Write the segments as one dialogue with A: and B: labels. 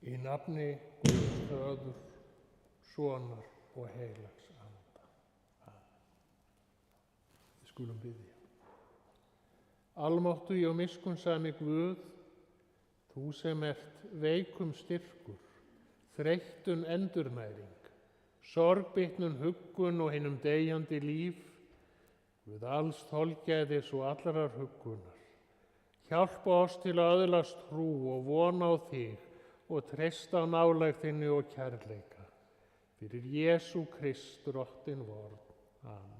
A: Í nafni Guðs Föður, Sonar og Heilags Anda. Við skulum biðja. Almáttugri og miskunnsami Guð, þú sem ert veikum styrkur, þreyttun endurnæring, sorgbitnun huggun og hinum deyjandi líf, Guð alls þolgæðis og allrar huggunar. Hjálpa oss til að öðlast trú og vona á þig og treysta á nálægð þinni og kærleika. Fyrir Jesú Krist drottinn vor. Amen.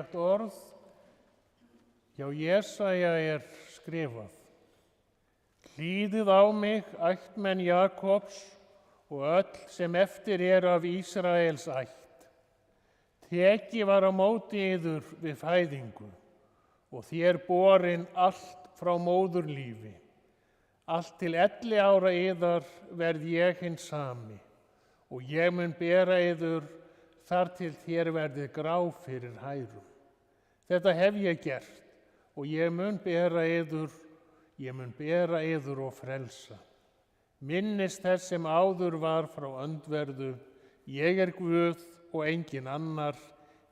A: heilagt orð. Hjá Jesaja er skrifað: Hlýðið á mig, ættmenn Jakobs, og öll sem eftir eru af Ísraels ætt. Tekið var á móti yður við fæðingu, og þér borin allt frá móðurlífi. Allt til 11 ára yðar verð ég hinn sami, og ég mun bera yður þar til þér verðið grá fyrir hærum. Þetta hef ég gert, og ég mun bera yður og frelsa. Minnist þess sem áður var frá öndverðu, ég er Guð og engin annar,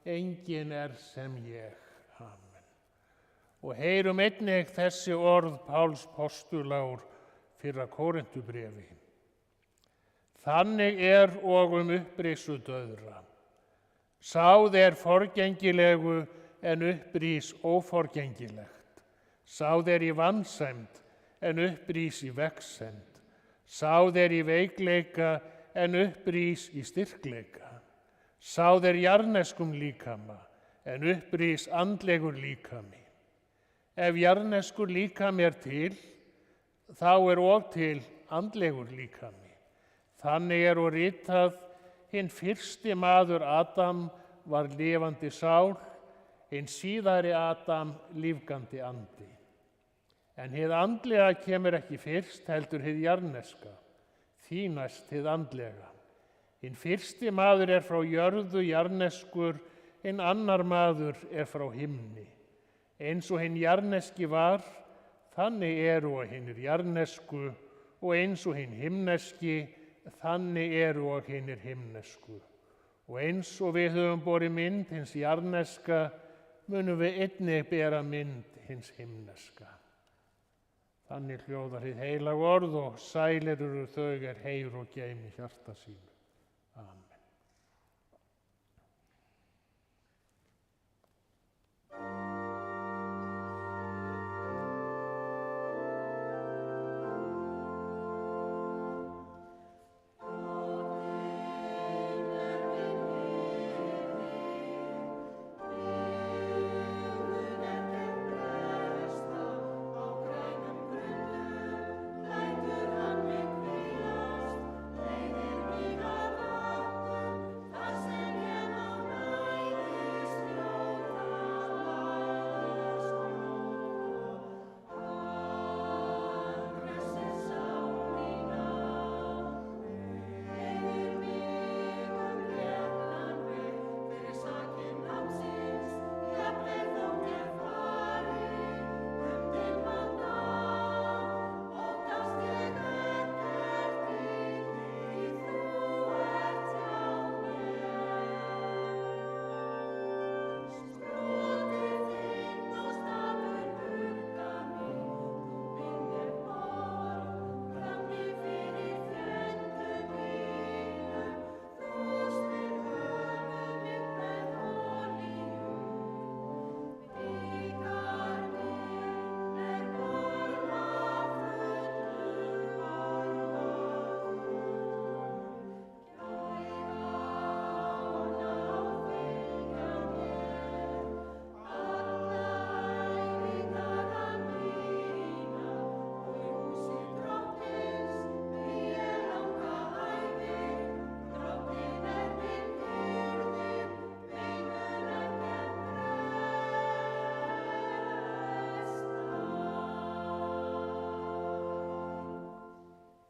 A: engin er sem ég. Amen. Og heyrum einnig þessi orð Páls postula úr 1. Kórinthubréfi. Þannig er og upprisu dauðra. Sáð er forgengilegu en upprís óforgengilegt. Sáð er í vansæmd en upprís í vegsemd. Sáð er í veikleika en upprís í styrkleika. Sáð er jarðneskum líkama en upprís andlegur líkami. Ef jarðneskur líkami er til, þá er og til andlegur líkami. Þannig er og ritað: hinn fyrsti maður Adam var lifandi sál, hinn síðari Adam lífgandi andi. En hið andlega kemur ekki fyrst, heldur hið jarðneska, því næst hið andlega. Hinn fyrsti maður er frá jörðu jarðneskur, hinn annar maður er frá himni. Eins og hinn jarðneski var, þannig eru og hinnir jarðnesku, og eins og hinn himneski, þannig eru og hinnir himnesku. Og eins og við höfum borið mynd hins jarðneska, munum við einnig bera mynd hins himneska. Þannig hljóðar hið heilag orð, og sælir eru þau er heyr og geymi hjarta sínu. Amen.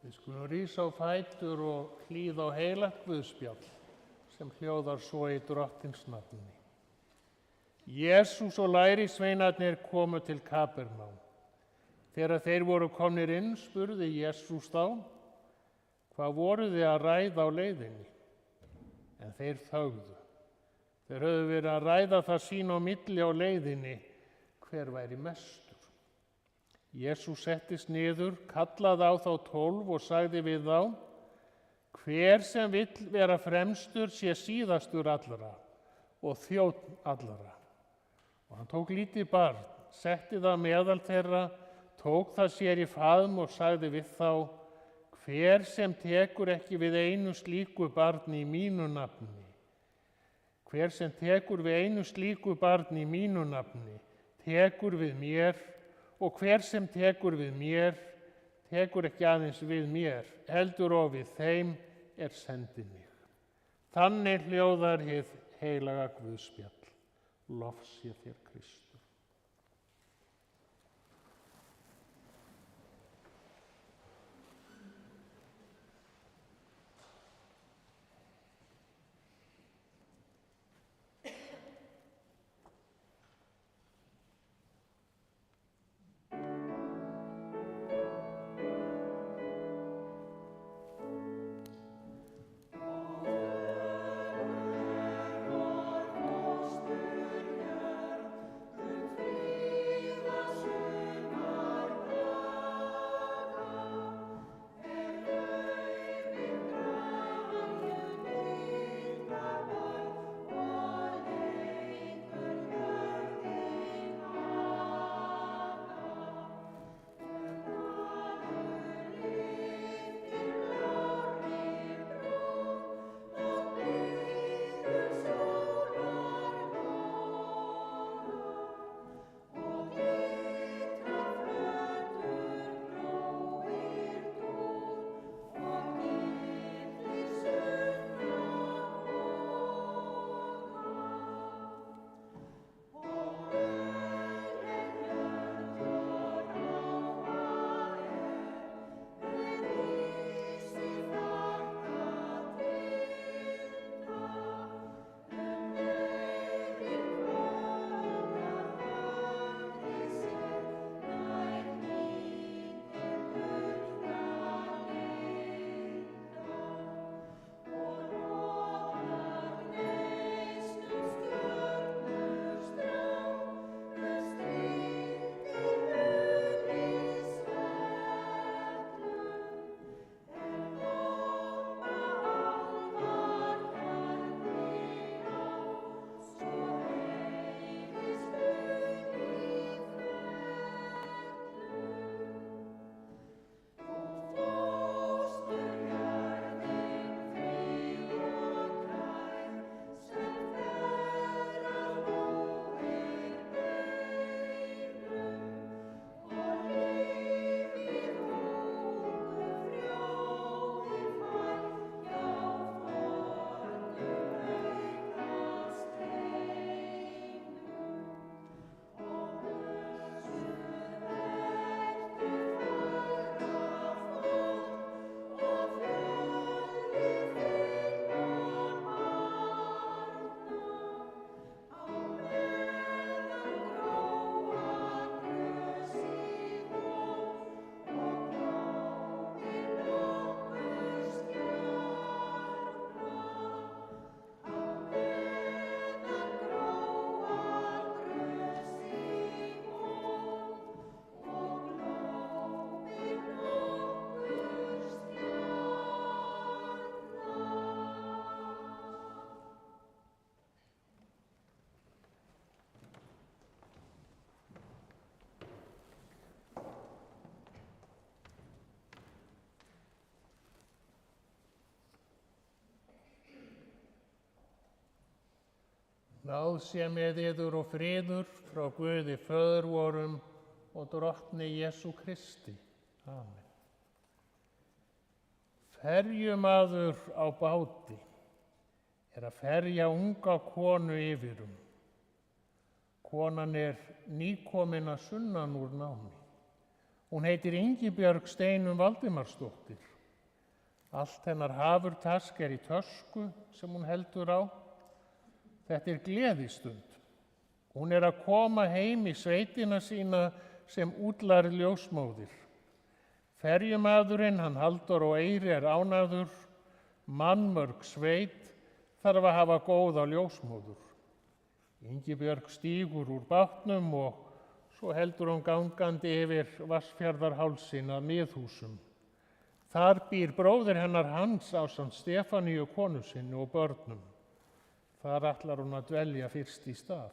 A: Við skulum rísa á fætur og hlýða á heilagt guðspjall sem hljóðar svo í Drottins nafni. Jesús og lærisveinarnir komu til Kapernaum. Þegar þeir voru komnir inn, spurði Jesús þá: hvað voruð þið að ræða á leiðinni? En þeir þögðu. Þeir höfðu verið að ræða það sín á milli á leiðinni, hver væri mestur. Jesús settist niður, kallaði á þá 12 og sagði við þá: hver sem vill vera fremstur sé síðastur allra og þjónn allra. Og hann tók lítið barn, setti það meðal þeirra, tók það sér í faðm og sagði við þá: hver sem tekur ekki við einu slíku barni í mínu nafni, Hver sem tekur við einu slíku barni í mínu nafni, tekur við mér, og hver sem tekur við mér, tekur ekki aðeins við mér, heldur og við þeim sendi mig. Þannig hljóðar hið heilaga Guðspjall. Lof sé þér, Kristur. Náð sé með yður og friður frá Guði Föður vorum og Drottni Jesú Kristi. Amen. Ferjumaður á báti að ferja unga konu yfirum. Konan nýkomin að sunnan úr námi. Hún heitir Ingibjörg Steinum Valdimarsdóttir. Allt hennar hafurtask í tösku sem hún heldur á. Þetta gleðistund. Hún að koma heim í sveitina sína sem útlært ljósmóðir. Ferjumaðurinn, hann Halldór og Eyri ánægður, mannmörg sveit þarf að hafa góða ljósmóður. Ingibjörg stígur úr bátnum og svo heldur hún gangandi yfir Vatnsfjarðarhálsinn að Miðhúsum. Þar býr bróðir hennar Hans ásamt Stefaníu konu sinni og börnum. Þar ætlar hún að dvelja fyrst í stað.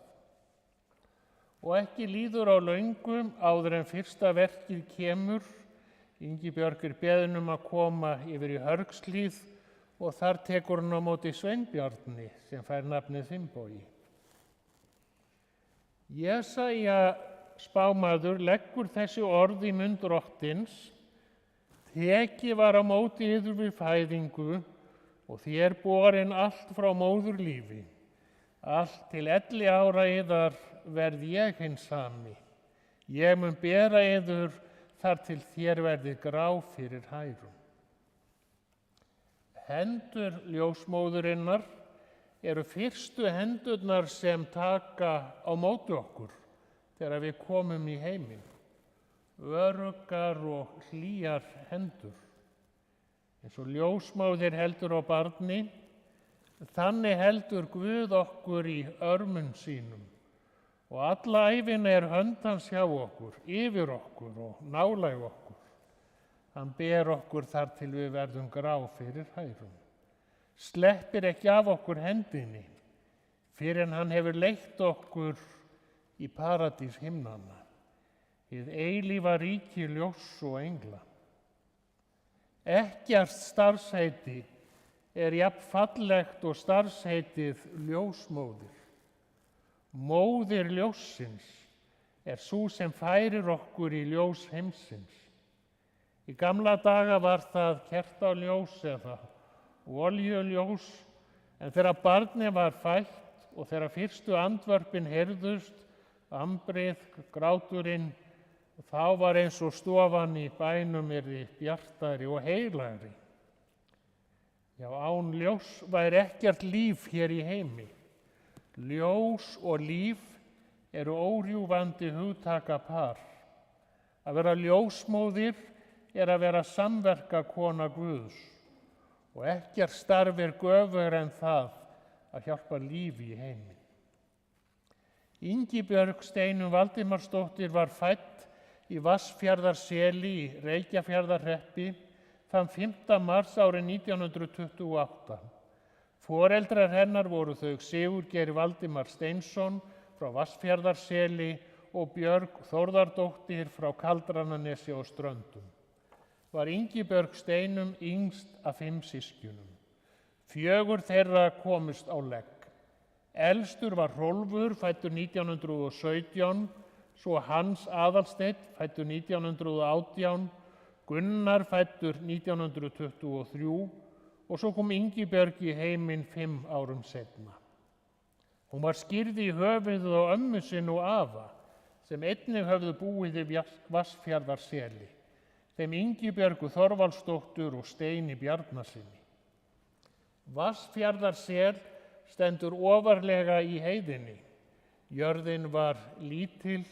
A: Og ekki líður á löngum áður en fyrsta verkið kemur. Ingibjörg beðin að koma yfir í Hörgshlíð og þar tekur hann á móti Sveinbjarni sem fær nafnið Finnbogi. Jesaja spámaður leggur þessi orð í munn Drottins: tekið var á móti yður við fæðingu og þér borin allt frá móðurlífi. Allt til 11 ára yðar verð ég hinn sami. Ég mun bera yður þar til þér verði grá fyrir hærum. Hendur ljósmóðurinnar eru fyrstu hendurnar sem taka á móti okkur þegar við komum í heiminn. Öruggar og hlýjar hendur. Eins og ljósmóðir heldur á barni, þannig heldur Guð okkur í örmum sínum. Og alla ævina er hönd hans hjá okkur, yfir okkur og nálæg okkur. Hann ber okkur þar til við verðum grá fyrir hærum. Sleppir ekki af okkur hendinni, fyrir en hann hefur leitt okkur í paradís himnanna. Hið eilífa ríki ljóss og engla. Ekkert starfsheiti er jafn fallegt og starfsheitið ljósmóðir. Móðir ljóssins er sú sem færir okkur í ljós heimsins. Í gamla daga var það kertaljós eða olíuljós, en þegar barnið var fætt og þegar fyrstu andvörpin heyrðust, ambrið, gráturinn, þá var eins og stofan í bænum yrði bjartari og heilagri. Já, án ljós væri ekkert líf hér í heimi. Ljós og líf eru órjúfandi hugtakapar. Að vera ljósmóðir er að vera samverkakona Guðs og ekkert starf er göfugra en það að hjálpa lífi í heimi. Ingibjörg Steinunn Valdimarsdóttir var fædd í Vatnsfjarðarseli í Reykjafjarðarhreppi þann 5. mars árið 1928. Foreldrar hennar voru þau Sigurgeir Valdimar Steinsson frá Vatnsfjarðarseli og Björg Þórðardóttir frá Kaldrananesi og Ströndum. Var Ingibjörg Steinunn yngst af 5 systkinum. 4 þeirra komust á legg. Elstur var Hrólfur, fæddur 1917, svo Hans Aðalsteinn, fæddur 1918, Gunnar, fæddur 1923 og svo kom Ingibjörg í heiminn 5 árum seinna. Hún var skírð í höfuðið á ömmu sinni og afa, sem einnig höfðu búið í Vatnsfjarðarseli, þeim Ingibjörgu Þorvaldsdóttur og Steini Bjarnasyni. Vatnsfjarðarsel stendur ofarlega í heiðinni. Jörðin var lítil,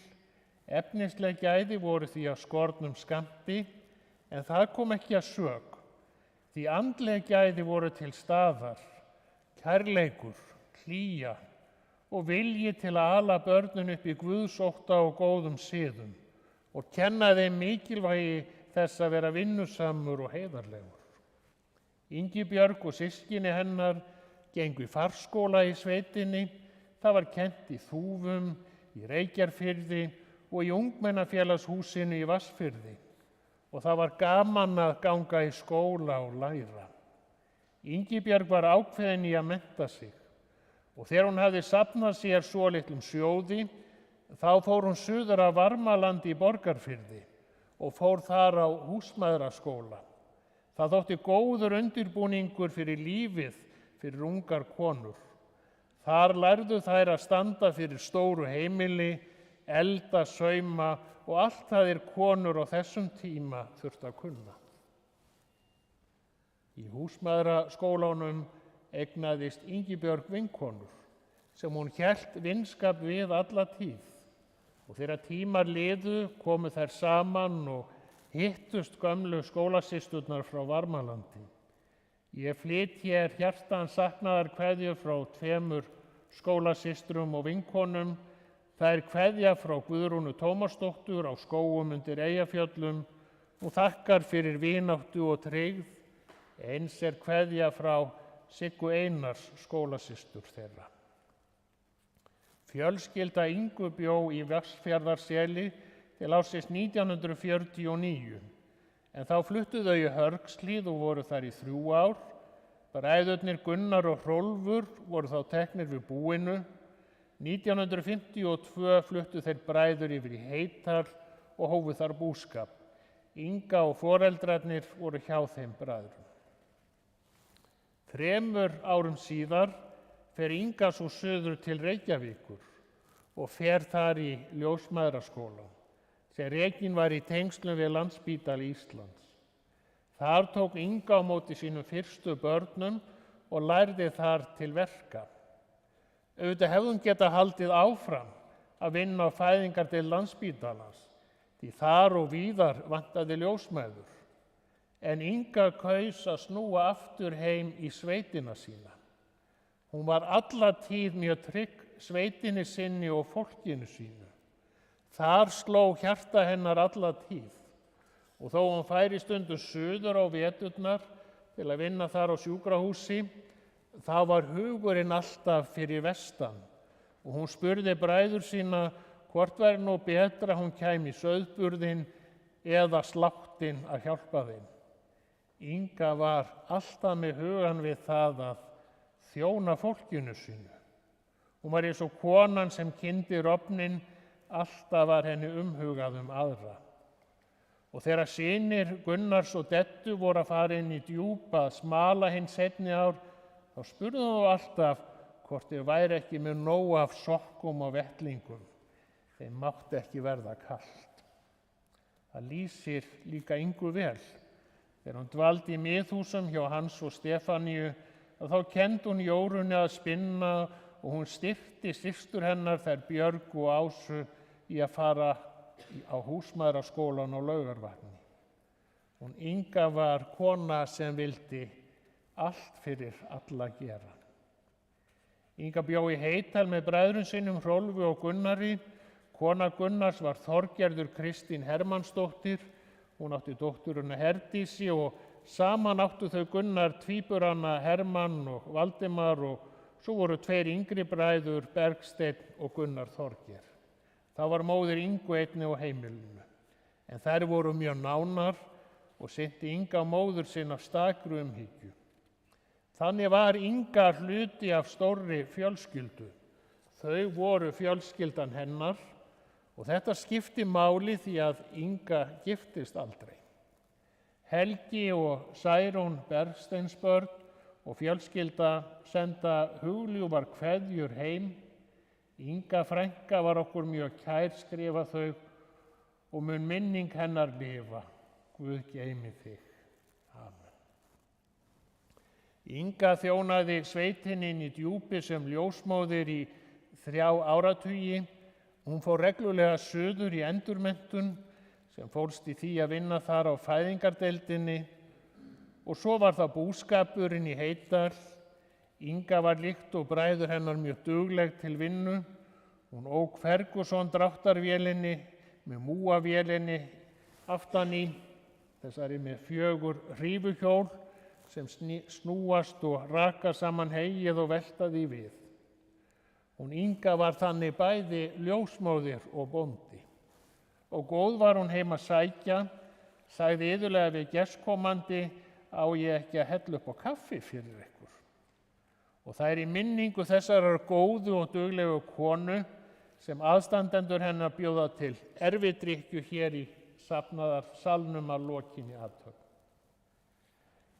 A: efnisleg gæði voru því að skornum skammti, en það kom ekki að sök. Því andleg gæði voru til staðar, kærleikur, hlýja og vilji til að ala börnin upp í guðsótta og góðum siðum og kenna þeim mikilvægi þess að vera vinnusamur og heiðarlegur. Ingibjörg og systkini hennar gengu í farskóla í sveitinni. Það var kennt í Þúfum, í Reykjarfirði og í Ungmennafélagshúsinu í Vatnsfirði. Og það var gaman að ganga í skóla og læra. Ingibjörg var ákveðin í að mennta sig og þegar hún hafði safnað sér svolitlum sjóði, þá fór hún suður af Varmalandi í Borgarfirði og fór þar á húsmæðraskóla. Það þótti góður undirbúningur fyrir lífið fyrir ungar konur. Þar lærðu þær að standa fyrir stóru heimili, elda, sauma og allt það konur á þessum tíma þurftu að kunna. Í húsmæðraskólanum eignaðist Ingibjörg vinkonur sem hún hélt vinskap við alla tíð. Og þegar tímar liðu komu þær saman og hittust gömlu skólasysturnar frá Varmalandi. Ég flyt hér hjartans saknaðarkveðju frá 2 skólasystrum og vinkonum. Það kveðja frá Guðrúnu Tómasdóttur á Skógum undir Eyjafjöllum og þakkar fyrir vináttu og tryggð. Eins kveðja frá Siggu Einars skólasystur þeirra. Fjölskylda Ingu bjó í Vatnsfjarðarseli til ársins 1949, en þá fluttu þau í Hörgshlíð og voru þar í 3 ár. Bræðurnir Gunnar og Hrólfur voru þá teknir við búinu. 1952 fluttu þeir bræður yfir í Heitar og hófu þar búskap. Inga og foreldrarnir voru hjá þeim bræðrum. 3 árum síðar fer Inga svo suður til Reykjavíkur og fer þar í ljósmæðraskóla sem rekinn var í tengslum við Landspítal Íslands. Þar tók Inga á móti sínum fyrstu börnum og lærði þar til verka. Auðvitað hefði hún getað haldið áfram að vinna á fæðingardeild Landspítalans, því þar og víðar vantaði ljósmæður. En Inga kaus að snúa aftur heim í sveitina sína. Hún var alla tíð mjög trygg sveitinni sinni og fólkinu sínu. Þar sló hjarta hennar alla tíð. Og þó hún færi stundum suður á veturnar til að vinna þar á sjúkrahúsi, þá var hugurinn alltaf fyrir vestan. Og hún spurði bræður sína hvort væri nú betra hún kæmi í sauðburðinn eða sláttinn að hjálpa þeim. Inga var alltaf með hugann við það að þjóna fólkinu sínu. Hún var eins og konan sem kyndi rofninn, alltaf var henni umhugað aðra. Og þegar synir Gunnars og Deddu voru að fara inn í Djúpa að smala hinn seinni ár, þá spurðu þau alltaf hvort þeir væri ekki með nóg af sokkum og vettlingum. Þeim mátti ekki verða kalt. Það lýsir líka Ingu vel. Þegar hún dvaldi í miðhúsum hjá Hans og Stefaníu, þá kenndi hún Jórunni að spinna og hún styrkti systur hennar, þær Björg og Ásu, í að fara á húsmæðraskólann á Laugarvatni. Hún Inga var kona sem vildi allt fyrir alla gera. Inga bjó í Heitar með bræðrum sínum Hrólfi og Gunnari. Kona Gunnars var Þorgerður Kristín Hermannsdóttir. Hún átti dótturina Herdísi og saman áttu þau Gunnar tvíburana Hermann og Valdimar og svo voru 2 yngri bræður, Bergsteinn og Gunnar Þorgeir. Það var móðir Ingu einni á heimilinu, en þær voru mjög nánar og sinnti Inga móður sinni af stakri umhyggju. Þannig var Inga hluti af stórri fjölskyldu. Þau voru fjölskyldan hennar og þetta skipti máli því að Inga giftist aldrei. Helgi og Særún Bergsteinsbörn og fjölskylda senda hugljúfar kveðjur heim. Inga frænka var okkur mjög kær, skrifa þau, og mun minning hennar lifa. Guð geymi þig. Amen. Inga þjónaði sveitinni inn í Djúpi sem ljósmóðir í 3 áratugi. Hún fór reglulega suður í endurmenntun sem fólst í því að vinna þar á fæðingardeildinni og svo var það búskapurinn í Heitar. Inga var líkt og bræður hennar mjög dugleg til vinnu. Hún ók Ferguson dráttarvélinni með múavélinni aftan í, þessari með 4 hrífuhjól sem snúast og raka saman heyið og velta því við. Hún Inga var þannig bæði ljósmóðir og bóndi. Og góð var hún heim að sækja, sagði iðulega við gestkomandi: á ég ekki að hella upp á kaffi fyrir ykkur? Og það er í minningu þessarar góðu og duglegu konu sem aðstandendur hennar bjóða til erfidrykkju hér í safnaðarsalnum að lokinni athöfn.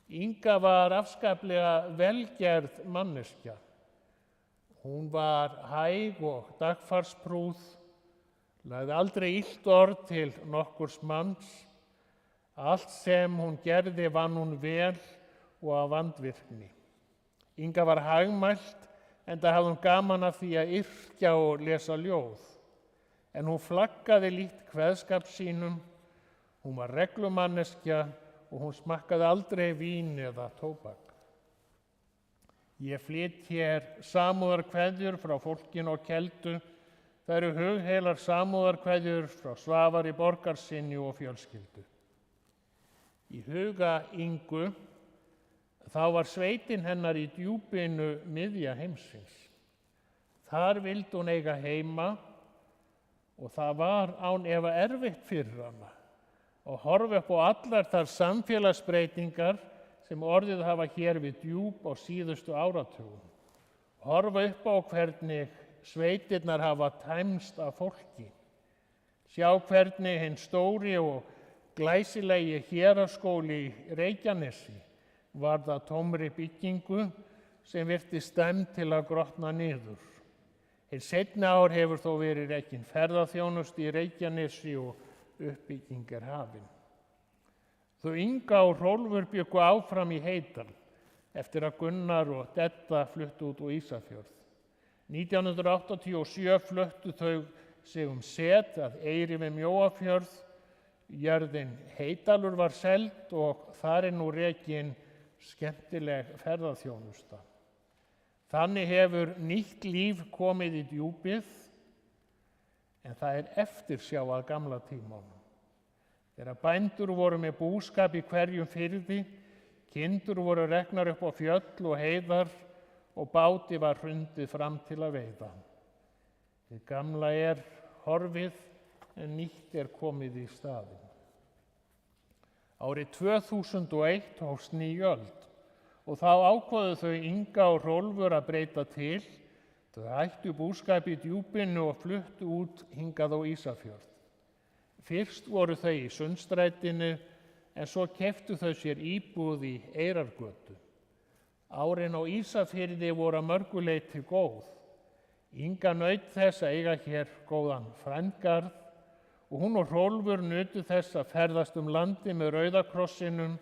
A: Inga var afskaplega velgerð manneskja. Hún var hæg og dagfarsprúð, lagði aldrei illt orð til nokkurs manns. Allt sem hún gerði vann hún vel og af vandvirkni. Inga var hagmælt, enda hafði hún gaman af því að yrkja og lesa ljóð. En hún flaggaði lítt kveðskap sínum, hún var reglumanneskja og hún smakkaði aldrei vín eða tóbak. Ég flyt hér samúðarkveðjur frá fólkinu á Keldu. Það eru hugheilar samúðarkveðjur frá Svavari Borgarsyni og fjölskyldu. Í huga Ingu þá var sveitin hennar í Djúpinu miðja heimsins. Þar vildi hún eiga heima og það var án efa erfitt fyrir hana að horfa upp á allar þær samfélagsbreytingar sem orðið hafa hér við Djúp á síðustu áratugum. Horfa upp á hvernig sveitirnar hafa tæmst af fólki. Sjá hvernig hinn stóri og glæsilegi héraðsskóli í Reykjanesi varð að tómri byggingu sem virtist dæmd til að grotna niður. Hið seinni ár hefur þó verið rekin ferðaþjónusta í Reykjanesi og uppbygging er hafin. Þau Inga og Hrólfur bjuggu áfram í Heydal eftir að Gunnar og Dedda fluttu út á Ísafjörð. 1987 fluttu þau sig set að Eyri við Mjóafjörð. Jörðin Heydalur var seld og þar er nú rekin skemmtileg ferðaþjónusta. Þannig hefur nýtt líf komið í Djúpið, en það er eftirsjá að gamla tímanum. Þegar bændur voru með búskap í hverjum firði, kindur voru reknar upp á fjöll og heiðar og báti var hrundið fram til að veiða. Hið gamla er horfið en nýtt er komið í staðinn. Árið 2001 hófst ný öld og þá ákváðu þau Inga og Hrólfur að breyta til. Þau hættu búskap í Djúpinu og fluttu út hingað á Ísafjörð. Fyrst voru þau í Sundstrætinu en svo keyptu þau sér íbúð í Eyrargötu. Árin á Ísafirði voru að mörgu leyti góð. Inga naut þess að eiga hér góðan frændgarð og hún og Hrólfur nutu þess að ferðast landi með Rauða krossinum.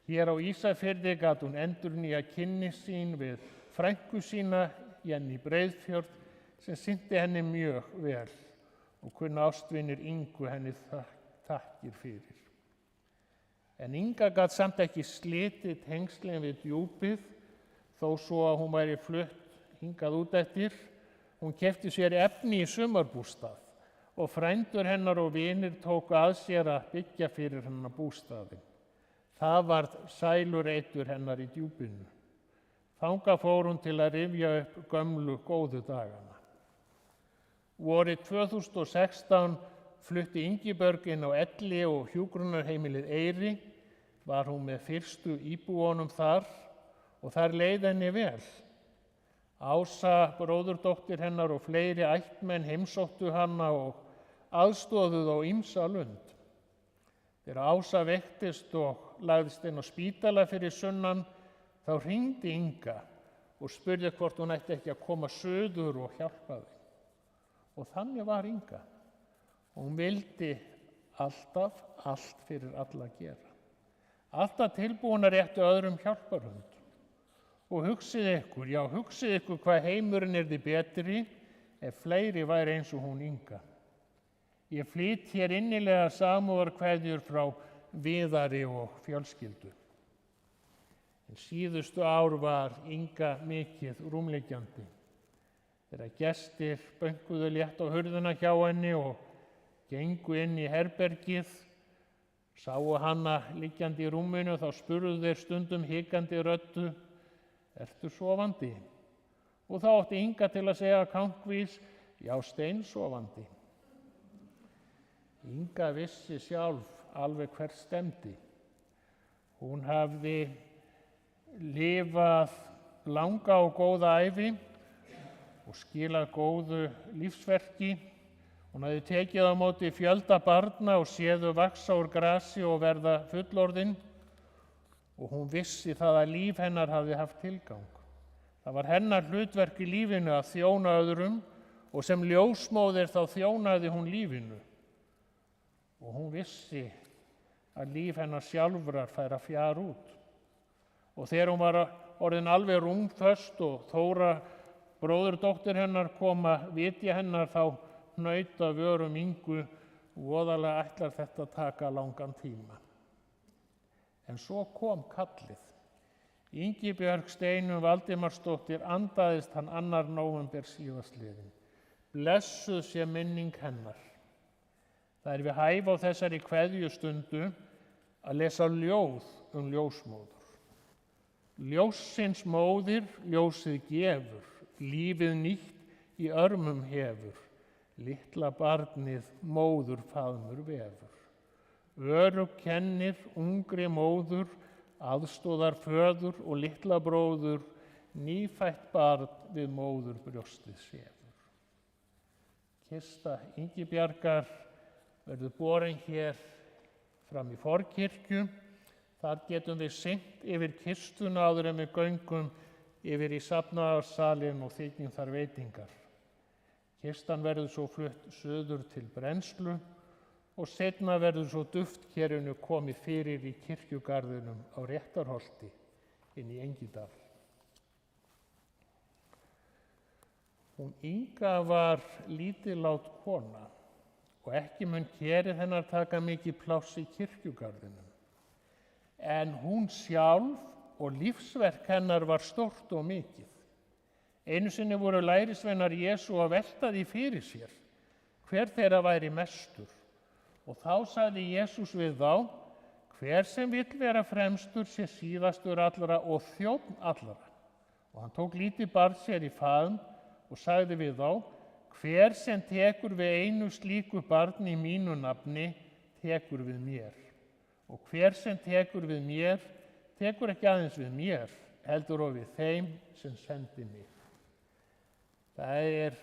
A: Hér á Ísafirði gat hún endurnýja kynni sín við frænku sína Jenny Breiðfjörð sem sinnti henni mjög vel og kunna ástvinir Ingu henni þakkir fyrir. En Inga gat samt ekki slitið tengslin við Djúpið þó svo að hún væri flutt hingað út eftir. Hún keypti sér efni í sumarbústað og frændur hennar og vinir tóku að sér að byggja fyrir hennar bústaðinn. Það varð sælureitur hennar í Djúpinu. Þangað fór hún til að rifja upp gömlu góðu dagana. Vorið 2016 flutti Ingibjörg inn á elli- og hjúkrunarheimilið Eyri. Var hún með fyrstu íbúunum þar og þar leið henni vel. Ása, bróðurdóttir hennar og fleiri ættmenn heimsóttu hana og aðstoðuðu á ýmsa lund. Þegar Ása veiktist og lagðist inn á spítala fyrir sunnan, þá hringdi Inga og spurði hvort hún ætti ekki að koma suður og hjálpa þeim. Og þannig var Inga. Hún vildi alltaf allt fyrir alla gera. Alltaf tilbúin að rétta öðrum hjálparhund. Og hugsið ykkur hvað heimurinn yrði betri ef fleiri væri eins og hún Inga. Ég flyt hér innilega samúðarkveðjur frá Viðari og fjölskyldu. En síðustu ár var Inga mikið rúmliggjandi. Þegar gestir bönkuðu létt á hurðina hjá henni og gengu inn í herbergið, sáu hana liggjandi í rúminu, þá spurðu þeir stundum hikandi röddu: "Ertu sofandi?" Og þá átti Inga til að segja kankvís: "Já, steinsofandi." Inga vissi sjálf alveg hvert stefndi. Hún hafði lifað langa og góða ævi og skilað góðu lífsverki. Hún hafði tekið á móti fjölda barna og séð þau vaxa úr grasi og verða fullorðin og hún vissi það að líf hennar hafði haft tilgang. Það var hennar hlutverk í lífinu að þjóna öðrum og sem ljósmóðir þá þjónaði hún lífinu. Og hún vissi að líf hennar sjálfrar færi að fjara út. Og þegar hún var orðin alveg rúmföst og Þóra, bróðurdóttir hennar, kom að vitja hennar, þá hnaut af vörum Ingu: "Voðalega ætlar þetta að taka langan tíma." En svo kom kallið. Ingibjörg Steinunn Valdimarsdóttir andaðist hann 2. nóvember síðastliðinn. Blessuð sé minning hennar. Það er við hæfi á þessari kveðjustundu að lesa ljóð ljósmóður. Ljóssins móðir, ljósið gefur, lífið nýtt í örmum hefur, litla barnið móður faðmur vefur. Örugg kennir ungri móður aðstoðar föður og litla bróður, nýfætt barn við móður brjóstið sefur. Kista Ingibjargar verður borin hér fram í forkirkju. Þar getum við syngt yfir kistuna áður en við göngum yfir í safnaðarsalinn og þiggjum þar veitingar. Kistan verður svo flutt suður til brennslu og seinna verður svo duftkerinu komið fyrir í kirkjugarðinum á Réttarholti inn í Engidal. Hún Inga var lítillát kona og ekki mun kerið hennar taka mikið pláss í kirkjugarðinum. En hún sjálf og lífsverk hennar var stórt og mikið. Einu sinni voru lærisveinar Jesú að velta því fyrir sér hver þeirra væri mestur. Og þá sagði Jesús við þá: hver sem vill vera fremstur sé síðastur allra og þjónn allra. Og hann tók lítið barn sér í faðm og sagði við þá: hver sem tekur við einu slíku barni í mínu nafni, tekur við mér. Og hver sem tekur við mér, tekur ekki aðeins við mér, heldur og við þeim sem sendi mig. Það er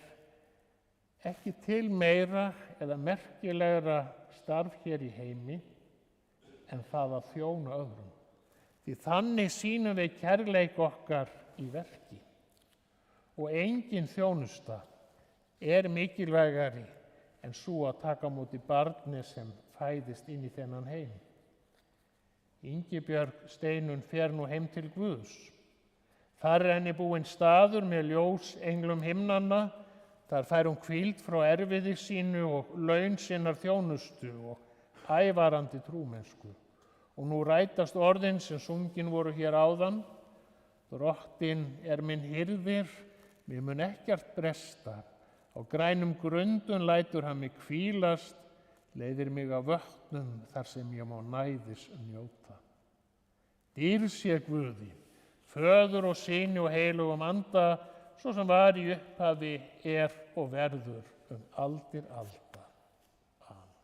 A: ekki til meira eða merkilegra starf hér í heimi en það að þjóna öðrum. Því þannig sýnum við kærleik okkar í verki. Og engin þjónusta er mikilvægari en sú að taka á móti barni sem fæðist inn í þennan heim. Ingibjörg Steinunn fer nú heim til Guðs. Þar er henni búinn staður með ljósenglum himnanna. Þar fær hún hvíld frá erfiði sínu og laun sinnar þjónustu og ævarandi trúmennsku. Og nú rætast orðin sem sungin voru hér áðan: Drottinn er minn hirðir, mér mun ekkert bresta. Á grænum grundum lætur hann mig hvílast, leiðir mig að vötnum þar sem ég má næðis njóta. Dýrð sé Guði, Föður og Syni og heilugum anda, svo sem var í upphafi, er og verður aldir alda. Amen.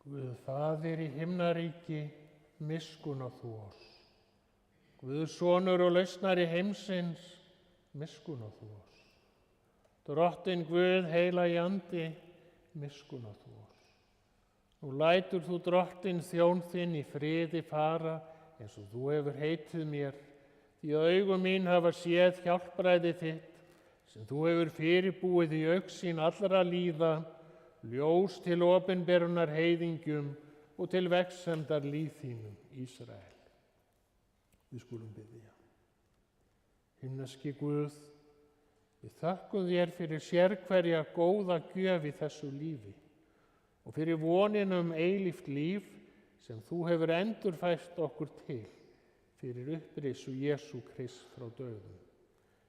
A: Guð Faðir í himnaríki, miskunn á þú oss. Guð Sonur og lausnari heimsins, miskunn á þú oss. Drottinn Guð heilagi andi, miskunn á þú oss. Nú lætur þú drottinn þjón þinn í friði fara, eins og þú hefur heitið mér, því augu mín hafa séð hjálpræði þitt, sem þú hefur fyrirbúið í augsýn allra líða, ljós til opinberunar heiðingjum og til vegsemdar líf þínum, Ísrael. Við skulum biðja. Himneski Guð, við þökkum þér fyrir sérhverja góða gjöf í þessu lífi og fyrir vonina eilíft líf sem þú hefur endurfært okkur til fyrir upprisu Jesú Krist frá dauðum.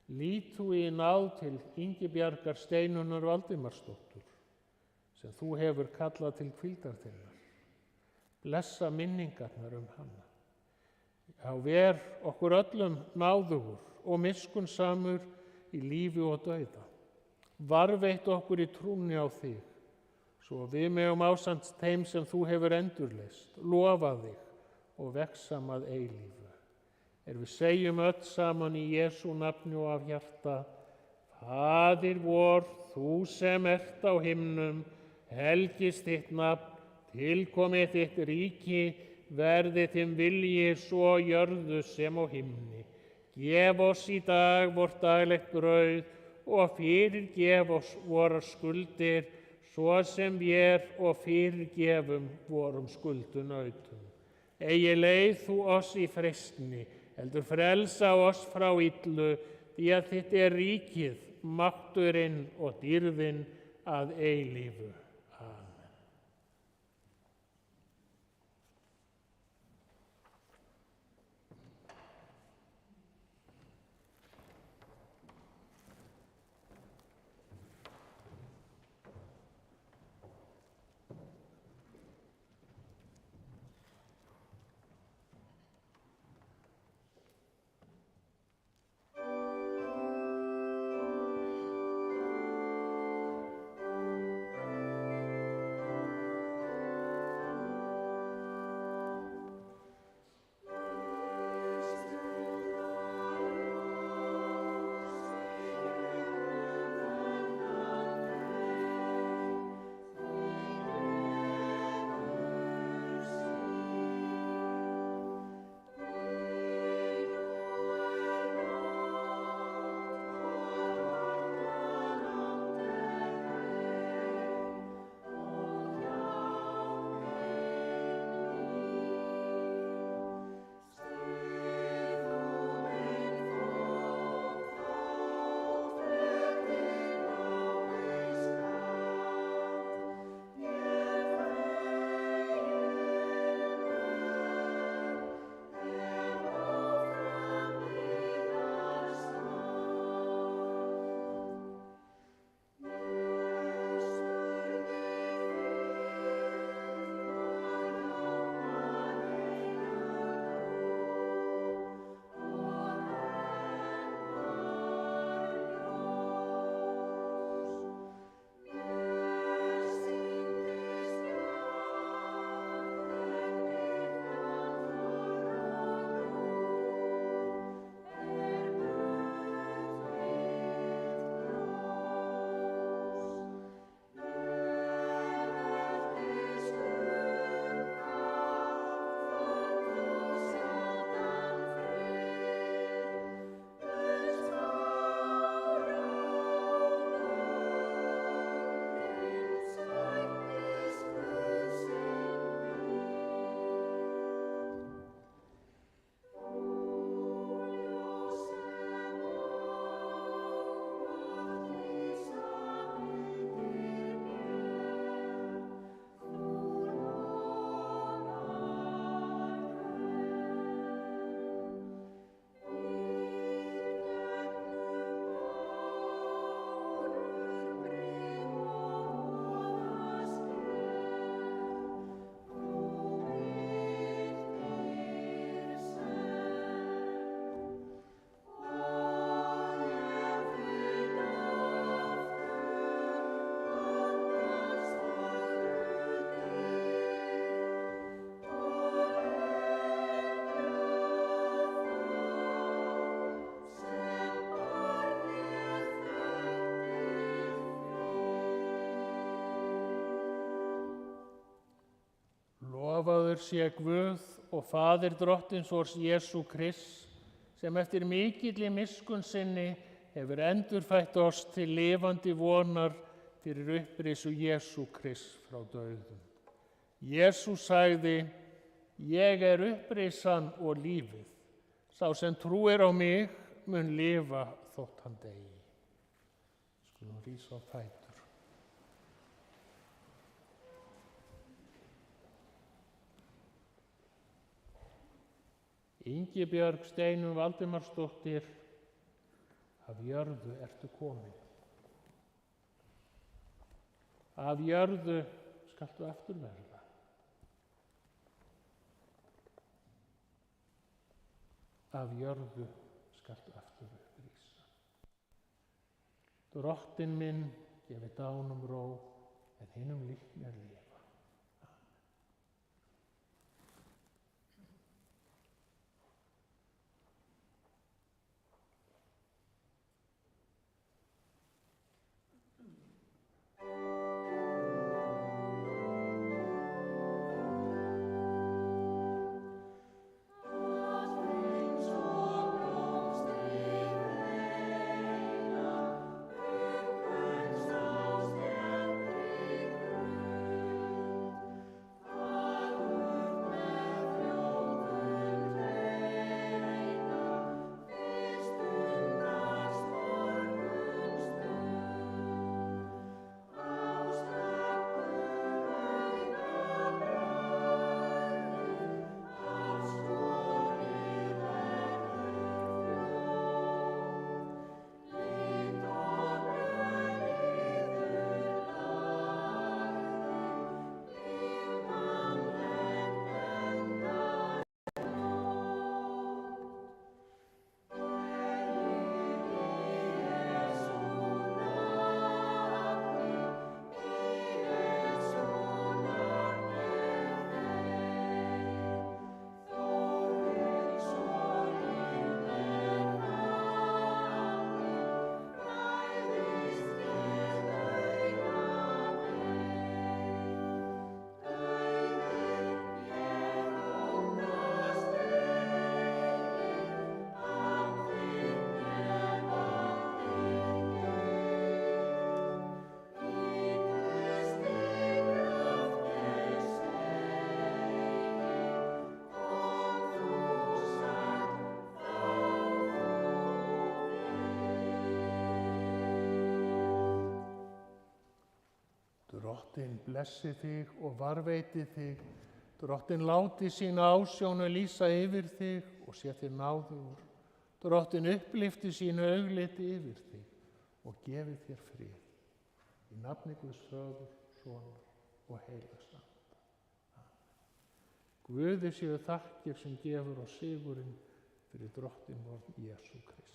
A: Lít þú í náð til Ingibjargar Steinunnar Valdimarsdóttur sem þú hefur kallað til hvíldar þinnar. Blessa minningarnar hana. Já, ver okkur öllum náðugur og miskunnsamur í lífi og dauða. Varveitt okkur í trúnni á þig, svo við megum ásamt þeim sem þú hefur endurleist, lofa þig og vegsam að eilífu. Við segjum öll saman í Jesú nafni og af hjarta: Faðir vor, þú sem ert á himnum, helgist þitt nafn, tilkomi þitt ríki, verði þinn vilji svo á jörðu sem á himni. Gef oss í dag vort daglegt brauð og fyrirgef oss vorar skuldir, svo sem vér og fyrirgefum vorum skuldunautum. Eigi leið þú oss í freistni, heldur frelsa oss frá illu, því að þitt er ríkið, mátturinn og dýrðin að eilífu. Amen. Lofaður sé Guð og Faðir drottins vors Jesú Krists, sem eftir mikilli miskunn sinni hefur endurfætt oss til lifandi vonar fyrir upprisu Jesú Krists frá dauðum. Jesús sagði: Ég er upprisan og lífið. Sá sem trúir á mig mun lifa þótt hann deyi. Skulum rísa á fætur. Ingibjörg Steinunn Valdimarsdóttir, af jörðu ertu komin. Af jörðu skaltu aftur verða. Af jörðu skaltu aftur upprýsa. Drottinn minn gefi dánum ró, en hinum líknir lifa. Drottinn blessi þig og varveiti þig. Drottinn láti sína ásjónu lýsa yfir þig og sé þér náðugur. Drottinn upplifti sínu augliti yfir þig og gefi þér frið. Í nafni Guðs Föður, Sonar og Heilags Anda. Guði séu þakkir sem gefur oss sigurinn fyrir Drottinn vorn Jesú Krist.